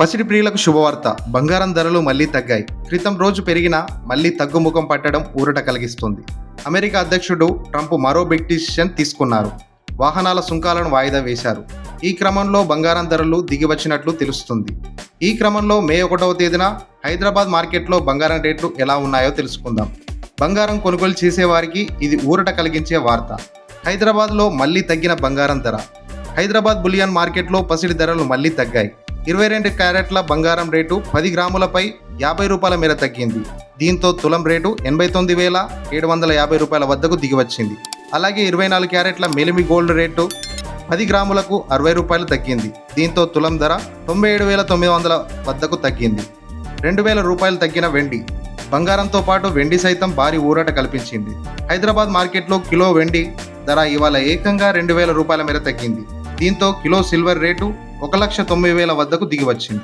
పసిడి ప్రియులకు శుభవార్త. బంగారం ధరలు మళ్లీ తగ్గాయి. క్రితం రోజు పెరిగినా మళ్లీ తగ్గుముఖం పట్టడం ఊరట కలిగిస్తుంది. అమెరికా అధ్యక్షుడు ట్రంప్ మరో బిగ్ డిసిషన్ తీసుకున్నారు. వాహనాల సుంకాలను వాయిదా వేశారు. ఈ క్రమంలో బంగారం ధరలు దిగివచ్చినట్లు తెలుస్తుంది. ఈ క్రమంలో మే 1వ తేదీన హైదరాబాద్ మార్కెట్లో బంగారం రేట్లు ఎలా ఉన్నాయో తెలుసుకుందాం. బంగారం కొనుగోలు చేసేవారికి ఇది ఊరట కలిగించే వార్త. హైదరాబాద్లో మళ్లీ తగ్గిన బంగారం ధర. హైదరాబాద్ బులియన్ మార్కెట్లో పసిడి ధరలు మళ్లీ తగ్గాయి. 22 క్యారెట్ల బంగారం రేటు 10 గ్రాములపై ₹50 మేర తగ్గింది. దీంతో తులం రేటు 89,750 రూపాయల వద్దకు దిగివచ్చింది. అలాగే 24 క్యారెట్ల మేలిమి గోల్డ్ రేటు 10 గ్రాములకు ₹60 తగ్గింది. దీంతో తులం ధర 97,900 వద్దకు తగ్గింది. ₹2,000 తగ్గిన వెండి. బంగారంతో పాటు వెండి సైతం భారీ ఊరట కల్పించింది. హైదరాబాద్ మార్కెట్లో కిలో వెండి ధర ఇవాళ ఏకంగా ₹2,000 మేర తగ్గింది. దీంతో కిలో సిల్వర్ రేటు 1,09,000 వద్దకు దిగివచ్చింది.